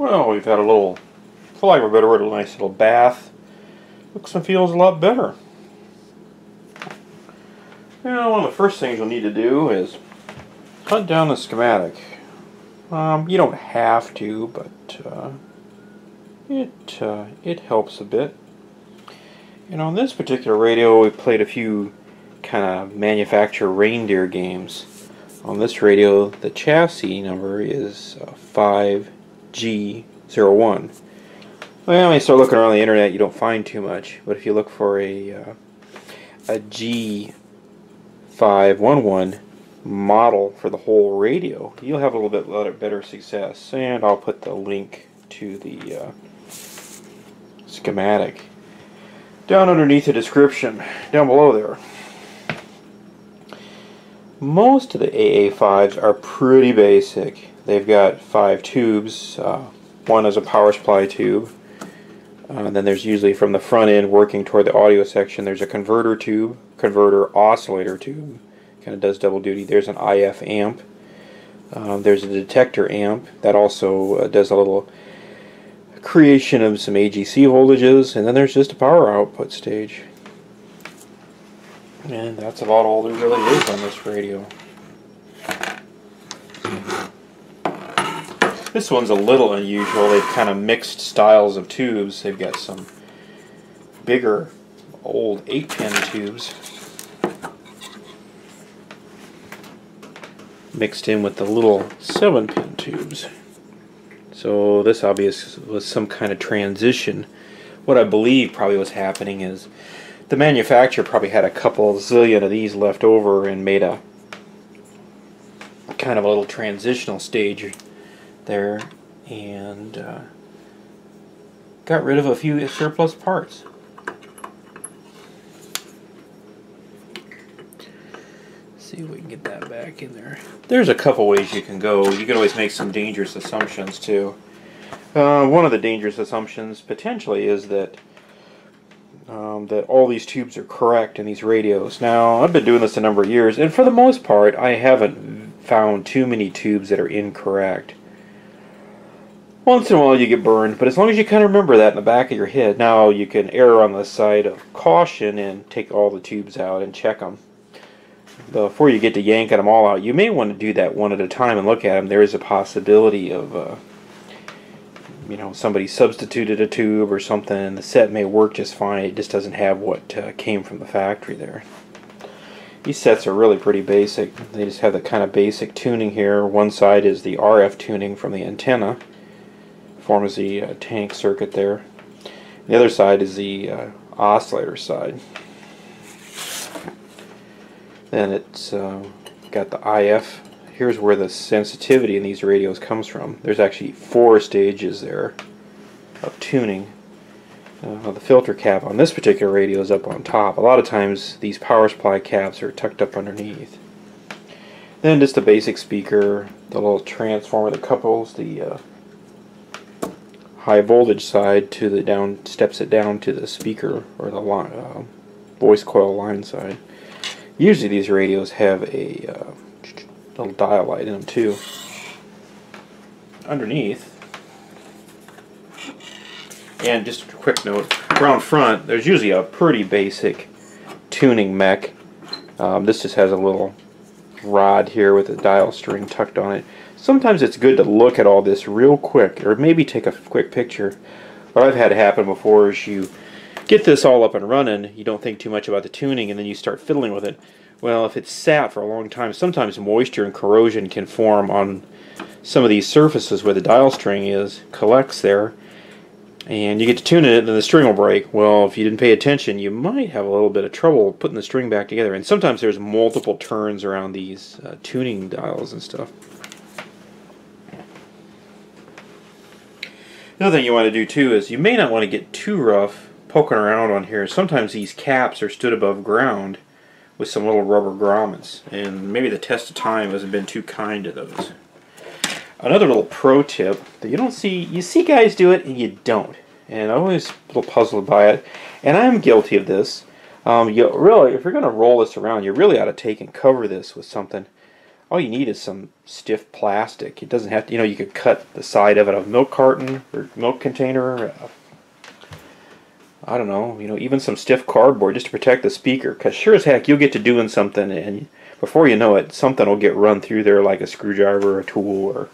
Well, we've had a little, for lack of a better word, a nice little bath. Looks and feels a lot better. Now, one of the first things you'll need to do is hunt down the schematic. You don't have to, but it helps a bit. And on this particular radio, we played a few kind of manufacturer reindeer games. On this radio, the chassis number is 5G01. Well, when you start looking around the internet, you don't find too much. But if you look for a G511 model for the whole radio, you'll have a little bit better success. And I'll put the link to the schematic down underneath the description, down below there. Most of the AA5s are pretty basic. They've got 5 tubes. One is a power supply tube. Then there's usually from the front end working toward the audio section, there's a converter tube, converter oscillator tube. Kind of does double duty. There's an IF amp. There's a detector amp that also does a little creation of some AGC voltages, and then there's just a power output stage. And that's about all there really is on this radio. This one's a little unusual. They've kind of mixed styles of tubes. They've got some bigger old 8-pin tubes mixed in with the little 7-pin tubes. So this obviously was some kind of transition. What I believe probably was happening is the manufacturer probably had a couple zillion of these left over and made a kind of a little transitional stage there and got rid of a few surplus parts. See if we can get that back in there. There's a couple ways you can go. You can always make some dangerous assumptions too. One of the dangerous assumptions potentially is that that all these tubes are correct in these radios. Now, I've been doing this a number of years, and for the most part, I haven't found too many tubes that are incorrect. Once in a while you get burned, but as long as you kind of remember that in the back of your head, now you can err on the side of caution and take all the tubes out and check them. Before you get to yanking them all out, you may want to do that one at a time and look at them. There is a possibility of you know, somebody substituted a tube or something, and the set may work just fine. It just doesn't have what came from the factory there. These sets are really pretty basic. They just have the kind of basic tuning here. One side is the RF tuning from the antenna, forms the tank circuit there. The other side is the oscillator side. Then it's got the IF. Here's where the sensitivity in these radios comes from. There's actually 4 stages there of tuning. The filter cap on this particular radio is up on top. A lot of times these power supply caps are tucked up underneath. Then just a basic speaker, the little transformer that couples the high voltage side to the steps it down to the speaker or the voice coil line side. Usually these radios have a little dial light in them too. Underneath, and just a quick note, around front there's usually a pretty basic tuning mech. This just has a little rod here with a dial string tucked on it. Sometimes it's good to look at all this real quick, or maybe take a quick picture. What I've had happen before is you get this all up and running, you don't think too much about the tuning, and then you start fiddling with it. Well, if it's sat for a long time, sometimes moisture and corrosion can form on some of these surfaces where the dial string collects there, and you get to tune it and then the string will break. Well, if you didn't pay attention, you might have a little bit of trouble putting the string back together, and sometimes there's multiple turns around these tuning dials and stuff. Another thing you want to do too is you may not want to get too rough poking around on here. Sometimes these caps are stood above ground with some little rubber grommets, and maybe the test of time hasn't been too kind to those. Another little pro tip that you don't see, you see guys do it and you don't, and I'm always a little puzzled by it, and I'm guilty of this. You really, if you're going to roll this around, you really ought to take and cover this with something. all you need is some stiff plastic. It doesn't have to, you could cut the side of it of a milk carton or milk container. I don't know, even some stiff cardboard just to protect the speaker. Because sure as heck, you'll get to doing something, and before you know it, something will get run through there like a screwdriver or a tool or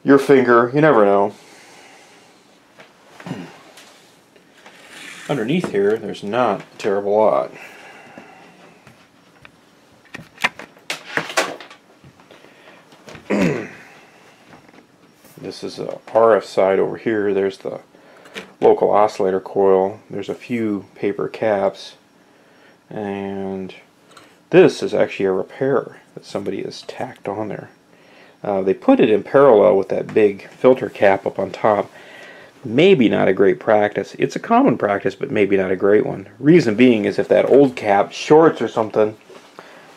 your finger. You never know. Underneath here, there's not a terrible lot. This is a RF side over here. There's the local oscillator coil. There's a few paper caps, and this is actually a repair that somebody has tacked on there. They put it in parallel with that big filter cap up on top. Maybe not a great practice. It's a common practice, but maybe not a great one. Reason being is if that old cap shorts or something,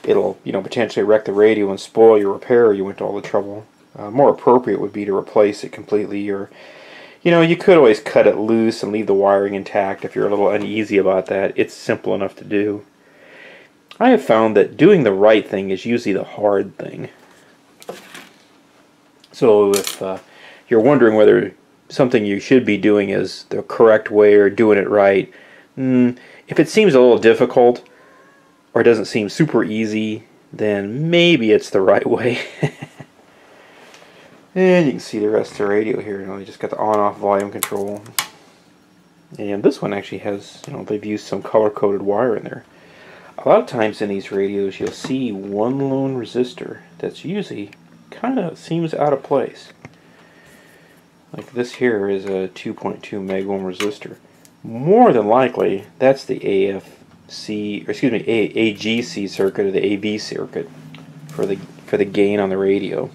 it'll potentially wreck the radio and spoil your repair. You went to all the trouble. More appropriate would be to replace it completely, or you could always cut it loose and leave the wiring intact if you're a little uneasy about that. It's simple enough to do. I have found that doing the right thing is usually the hard thing. So if you're wondering whether something you should be doing is the correct way or doing it right, if it seems a little difficult or doesn't seem super easy, then maybe it's the right way. And you can see the rest of the radio here. You just got the on-off volume control. And this one actually has, they've used some color-coded wire in there. A lot of times in these radios you'll see one lone resistor that's usually kind of seems out of place. Like this here is a 2.2 meg ohm resistor. More than likely that's the AGC circuit or the AB circuit for the gain on the radio.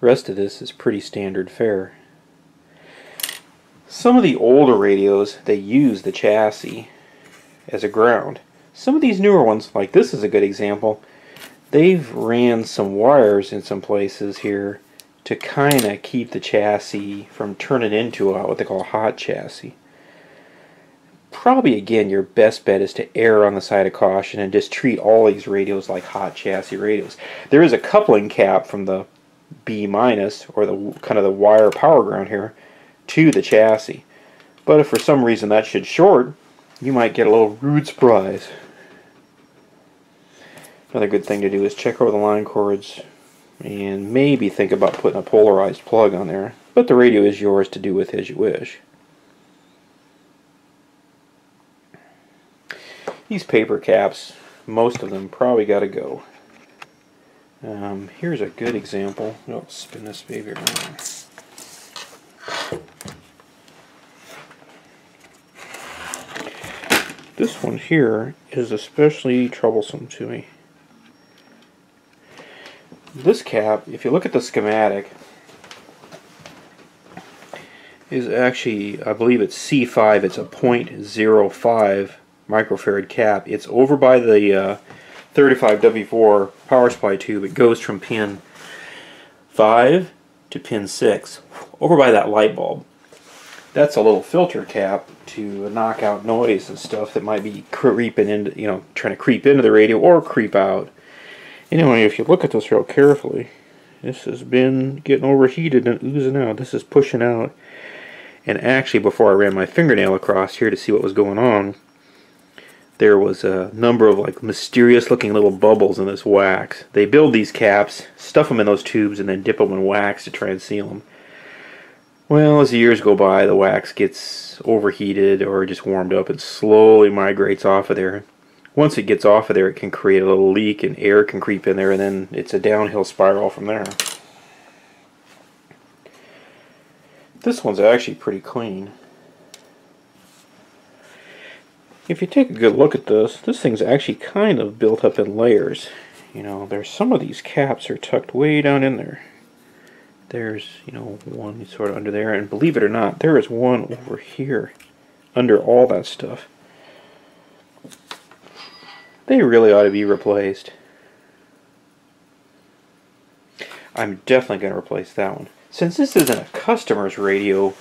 The rest of this is pretty standard fare. Some of the older radios, they use the chassis as a ground. Some of these newer ones, like this is a good example, they've ran some wires in some places here to kind of keep the chassis from turning into what they call a hot chassis. Probably again your best bet is to err on the side of caution and just treat all these radios like hot chassis radios. There is a coupling cap from the B minus, or the kind of the wire power ground here, to the chassis. But if for some reason that should short, you might get a little rude surprise. Another good thing to do is check over the line cords and maybe think about putting a polarized plug on there. But the radio is yours to do with as you wish. These paper caps, most of them probably got to go. Here's a good example. I'll spin this baby around. This one here is especially troublesome to me. This cap, if you look at the schematic, is actually, I believe it's C5. It's a 0.05 microfarad cap. It's over by the 35W4 power supply tube. It goes from pin 5 to pin 6, over by that light bulb. That's a little filter cap to knock out noise and stuff that might be creeping into, trying to creep into the radio or creep out. Anyway, if you look at this real carefully, this has been getting overheated and oozing out. This is pushing out. And actually, before I ran my fingernail across here to see what was going on, there was a number of mysterious looking little bubbles in this wax. They build these caps, stuff them in those tubes, and then dip them in wax to try and seal them. Well, as the years go by, the wax gets overheated or just warmed up and slowly migrates off of there. Once it gets off of there, it can create a little leak and air can creep in there, and then it's a downhill spiral from there. This one's actually pretty clean. If you take a good look at this thing's actually kind of built up in layers. There's some of these caps are tucked way down in there. There's, one sort of under there, and believe it or not, there is one over here under all that stuff. They really ought to be replaced. I'm definitely going to replace that one. Since this isn't a customer's radio,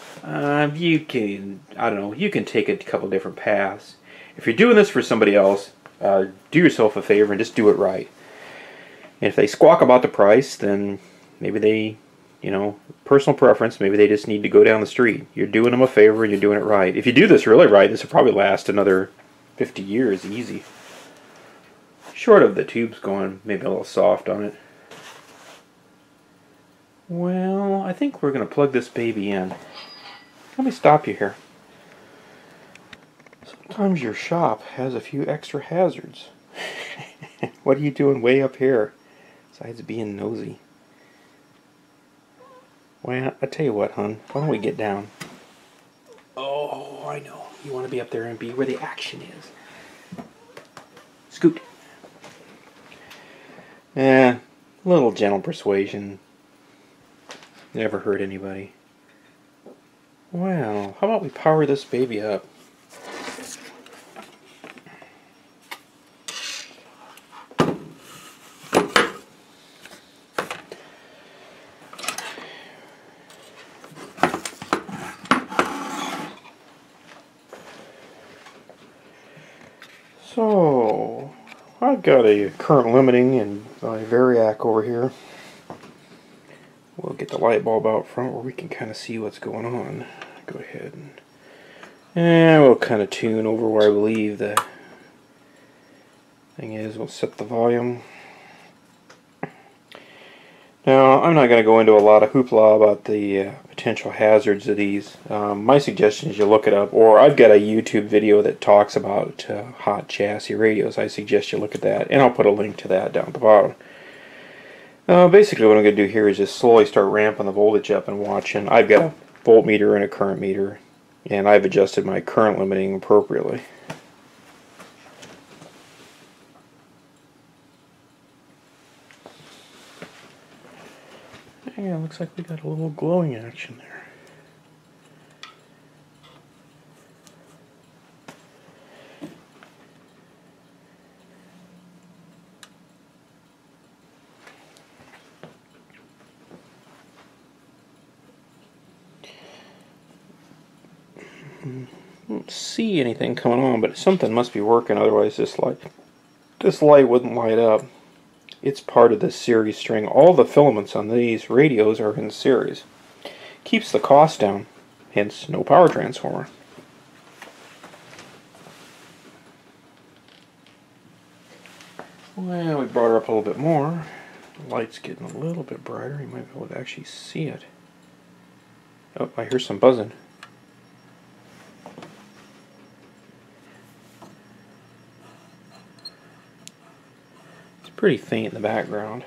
you can take a couple different paths. If you're doing this for somebody else, do yourself a favor and just do it right. And if they squawk about the price, then maybe they, you know, personal preference, maybe they just need to go down the street. You're doing them a favor and you're doing it right. If you do this really right, this will probably last another 50 years easy. Short of the tubes going maybe a little soft on it. Well, I think we're going to plug this baby in. Let me stop you here. Sometimes your shop has a few extra hazards. What are you doing way up here? Besides being nosy. Well, I tell you what, hon. Why don't we get down? Oh, I know. You want to be up there and be where the action is. Scoot. A little gentle persuasion. Never hurt anybody. Well, how about we power this baby up? So, I've got a current limiting and my variac over here. We'll get the light bulb out front where we can kind of see what's going on. Go ahead and we'll kind of tune over where I believe the thing is. We'll set the volume. Now, I'm not going to go into a lot of hoopla about the potential hazards of these. My suggestion is you look it up, or I've got a YouTube video that talks about hot chassis radios. I suggest you look at that, and I'll put a link to that down at the bottom. Basically what I'm going to do here is just slowly start ramping the voltage up and watching. I've got a voltmeter and a current meter, and I've adjusted my current limiting appropriately. Yeah, looks like we got a little glowing action there. I don't see anything coming on, but something must be working, otherwise this light wouldn't light up. It's part of the series string. All the filaments on these radios are in series. Keeps the cost down, hence no power transformer. Well, we brought her up a little bit more. The light's getting a little bit brighter. You might be able to actually see it. Oh, I hear some buzzing. Pretty faint in the background.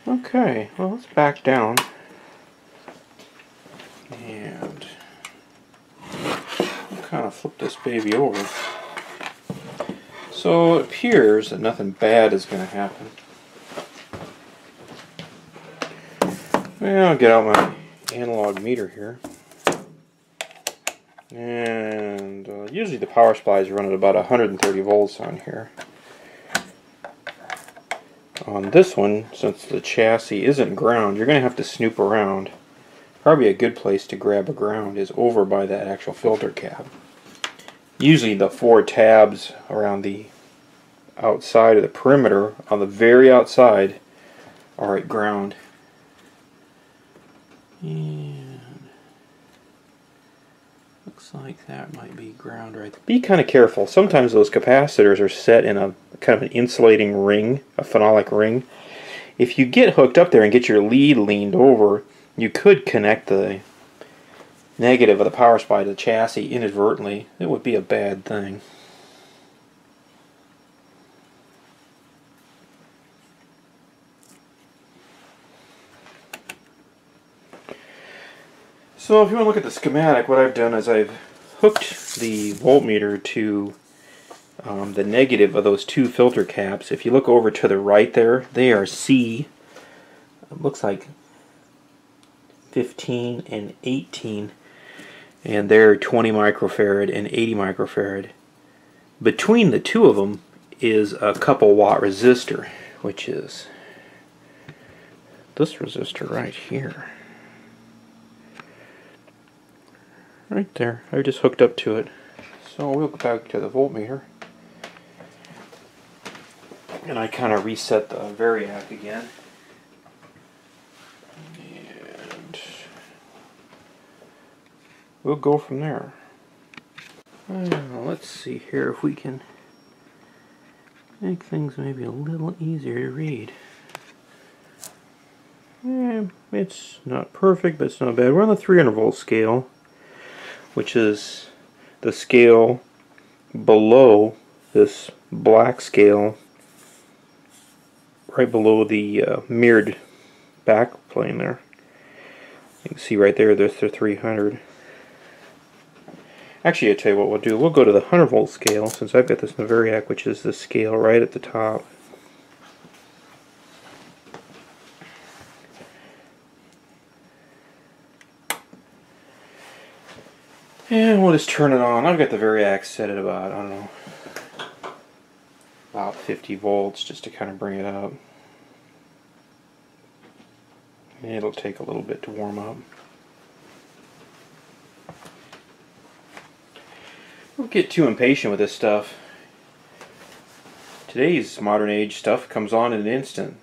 Okay, well, let's back down and we'll kind of flip this baby over. So it appears that nothing bad is going to happen. Well, I'll get out my analog meter here. And usually the power supplies run at about 130 volts on here. On this one, since the chassis isn't ground, you're going to have to snoop around. Probably a good place to grab a ground is over by that actual filter cap. Usually the 4 tabs around the outside of the perimeter, on the very outside, are at ground. And looks like that might be ground right there. Be kind of careful. Sometimes those capacitors are set in a kind of an insulating ring, a phenolic ring. If you get hooked up there and get your lead leaned over, you could connect the negative of the power supply to the chassis inadvertently. It would be a bad thing. So if you want to look at the schematic, what I've done is I've hooked the voltmeter to the negative of those two filter caps. If you look over to the right there, they are C. It looks like 15 and 18, and they're 20 microfarad and 80 microfarad. Between the two of them is a couple watt resistor, which is this resistor right here. Right there. I just hooked up to it. So we'll go back to the voltmeter. And I kind of reset the variac again. And we'll go from there. Let's see here if we can make things maybe a little easier to read. It's not perfect, but it's not bad. We're on the 300 volt scale, which is the scale below this black scale, right below the mirrored back plane there. You can see right there, there's the 300. Actually, I'll tell you what we'll do. We'll go to the 100 volt scale, since I've got this in the variac, which is the scale right at the top. And we'll just turn it on. I've got the variac set at about, I don't know, about 50 volts, just to kind of bring it up. And it'll take a little bit to warm up. Don't get too impatient with this stuff. Today's modern age stuff comes on in an instant.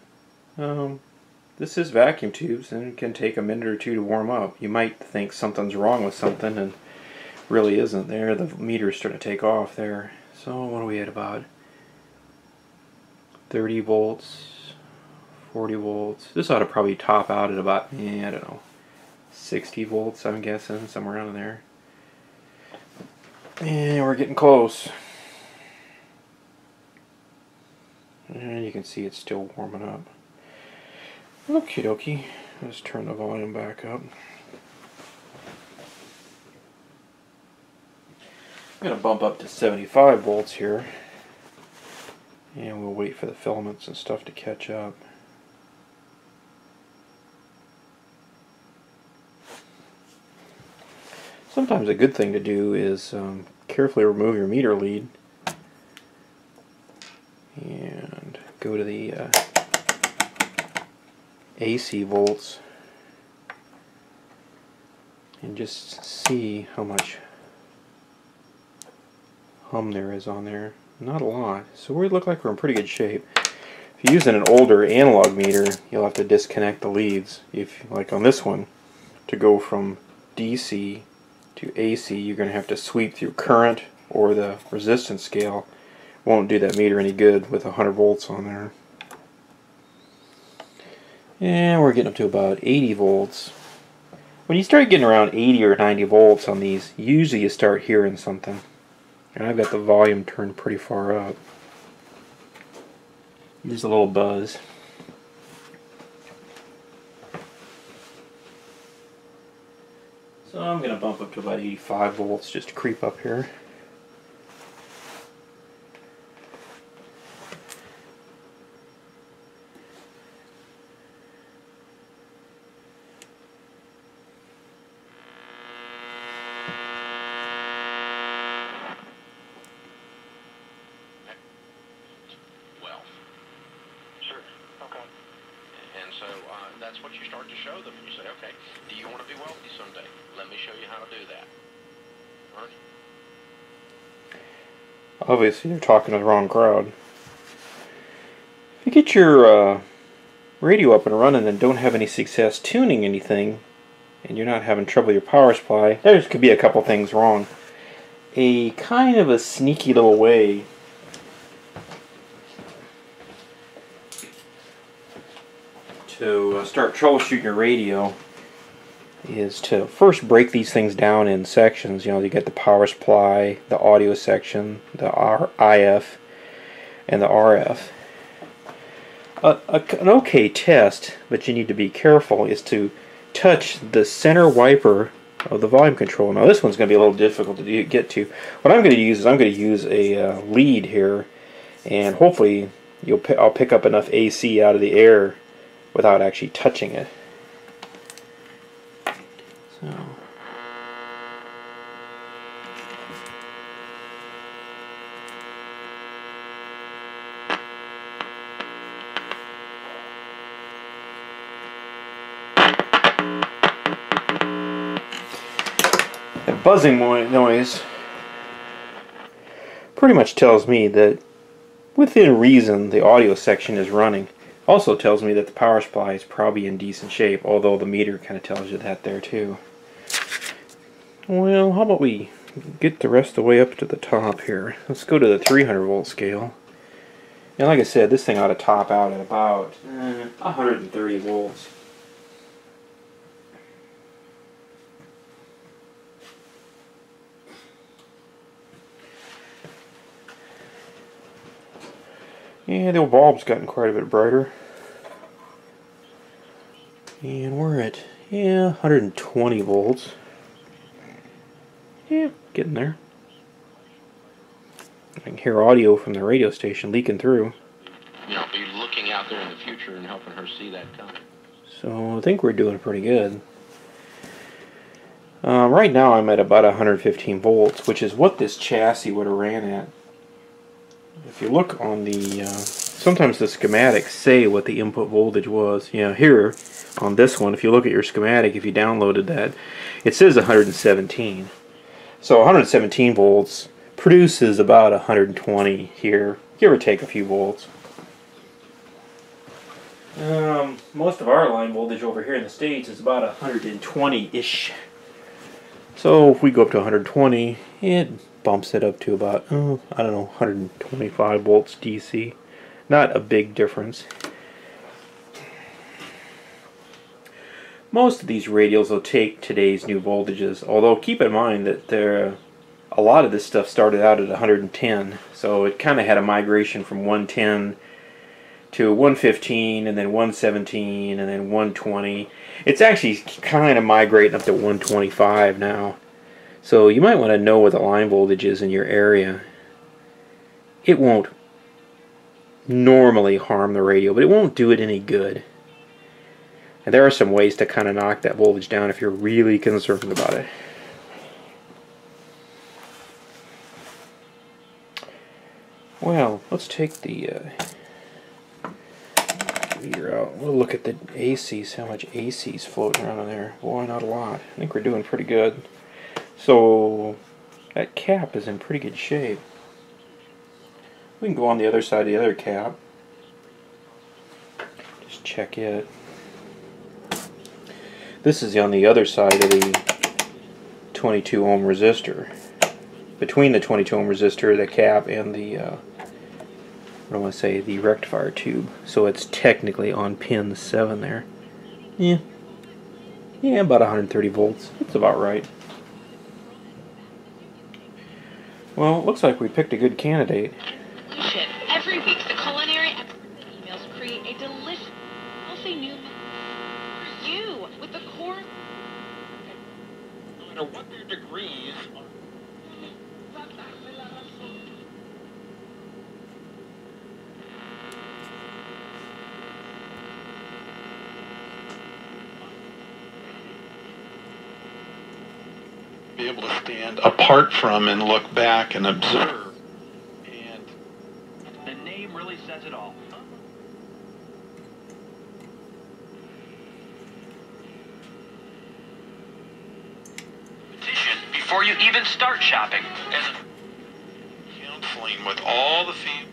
This is vacuum tubes, and it can take a minute or two to warm up. You might think something's wrong with something, and really isn't. There, the meter's starting to take off there. So what are we at, about 30 volts, 40 volts. This ought to probably top out at about, I don't know, 60 volts, I'm guessing, somewhere around there. And we're getting close. And you can see it's still warming up. Okie dokie. Let's turn the volume back up. I'm going to bump up to 75 volts here. And we'll wait for the filaments and stuff to catch up. Sometimes a good thing to do is carefully remove your meter lead and go to the AC volts and just see how much hum there is on there. Not a lot, so we look like we're in pretty good shape. If you're using an older analog meter, you'll have to disconnect the leads. If, like on this one, to go from DC to AC, you're going to have to sweep through current or the resistance scale. Won't do that meter any good with 100 volts on there. And we're getting up to about 80 volts. When you start getting around 80 or 90 volts on these, usually you start hearing something. And I've got the volume turned pretty far up. Just a little buzz. So I'm going to bump up to about 85 volts just to creep up here. That's what you start to show them. You say, okay, do you want to be wealthy someday? Let me show you how to do that. Right? Obviously, you're talking to the wrong crowd. If you get your radio up and running and don't have any success tuning anything, and you're not having trouble with your power supply, there could be a couple things wrong. A kind of a sneaky little way to start troubleshooting your radio is to first break these things down in sections. You know, you get the power supply, the audio section, the IF, and the RF. An okay test, but you need to be careful, is to touch the center wiper of the volume control. Now this one's going to be a little difficult to get to. What I'm going to use is I'm going to use a lead here, and hopefully I'll pick up enough AC out of the air without actually touching it. So. That buzzing noise pretty much tells me that within reason the audio section is running. Also tells me that the power supply is probably in decent shape, although the meter kind of tells you that there too. Well, how about we get the rest of the way up to the top here. Let's go to the 300 volt scale. And like I said, this thing ought to top out at about 130 volts. Yeah, the old bulb's gotten quite a bit brighter. And we're at, 120 volts. Yeah, getting there. I can hear audio from the radio station leaking through. You know, be looking out there in the future and helping her see that coming. So I think we're doing pretty good. Right now I'm at about 115 volts, which is what this chassis would have ran at. If you look on the, sometimes the schematics say what the input voltage was. You know, here on this one, if you look at your schematic, if you downloaded that, it says 117. So 117 volts produces about 120 here, give or take a few volts. Most of our line voltage over here in the States is about 120-ish. So if we go up to 120, it bumps it up to about, I don't know, 125 volts DC. Not a big difference. Most of these radios will take today's new voltages, although keep in mind that a lot of this stuff started out at 110, so it kind of had a migration from 110 to 115, and then 117, and then 120. It's actually kind of migrating up to 125 now. So you might want to know what the line voltage is in your area. It won't normally harm the radio, but it won't do it any good. And there are some ways to kind of knock that voltage down if you're really concerned about it. Well, let's take the meter out. We'll look at the ACs, how much AC's floating around in there. Boy, not a lot. I think we're doing pretty good. So that cap is in pretty good shape. We can go on the other side of the other cap. Just check it. This is on the other side of the 22 ohm resistor. Between the 22 ohm resistor, the cap, and the what do I want to say, the rectifier tube. So it's technically on pin 7 there. Yeah, about 130 volts. That's about right. Well, it looks like we picked a good candidate. Every week, the culinary emails create a delicious, healthy new for you with the core. No matter what their degrees are. Be able to stand apart from and look back and observe. And the name really says it all. Petition before you even start shopping. As counseling with all the fees.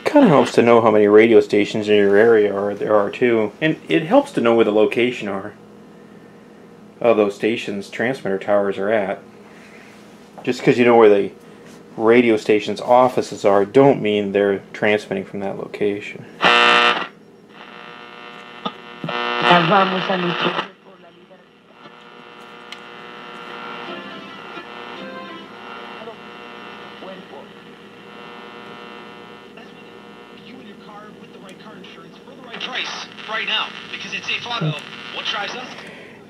Kind of helps to know how many radio stations in your area there are too, and it helps to know where the location of those stations, transmitter towers, are at. Just because you know where the radio station's offices are, don't mean they're transmitting from that location. You and your car with the right car insurance for the right price. place right now because it's a photo. What tries us?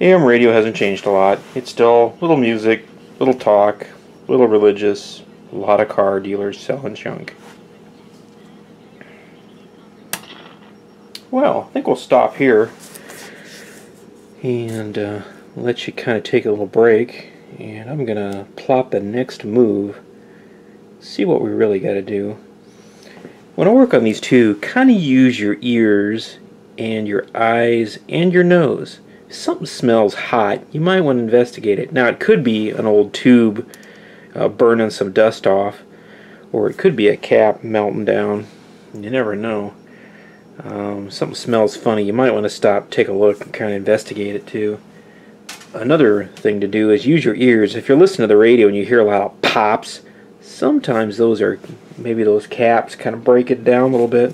AM radio hasn't changed a lot. It's still little music, little talk, little religious, a lot of car dealers selling junk. Well, I think we'll stop here and let you kind of take a little break. And I'm going to plot the next move, see what we really got to do. When I work on these two, kind of use your ears and your eyes and your nose. If something smells hot, you might want to investigate it. Now, it could be an old tube burning some dust off, or it could be a cap melting down. You never know. Something smells funny, you might want to stop, take a look, and kind of investigate it too. Another thing to do is use your ears. If you're listening to the radio and you hear a lot of pops, sometimes those are, maybe those caps kind of break it down a little bit.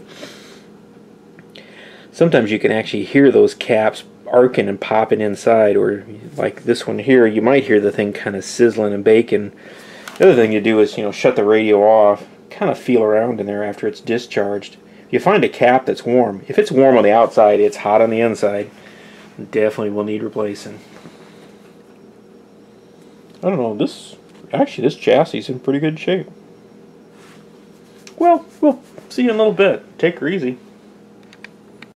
Sometimes you can actually hear those caps arcing and popping inside, or like this one here, you might hear the thing kind of sizzling and baking. The other thing you do is, shut the radio off, kind of feel around in there after it's discharged. If you find a cap that's warm, if it's warm on the outside, it's hot on the inside, definitely will need replacing. I don't know, this chassis is in pretty good shape. Well, we'll see you in a little bit. Take her easy.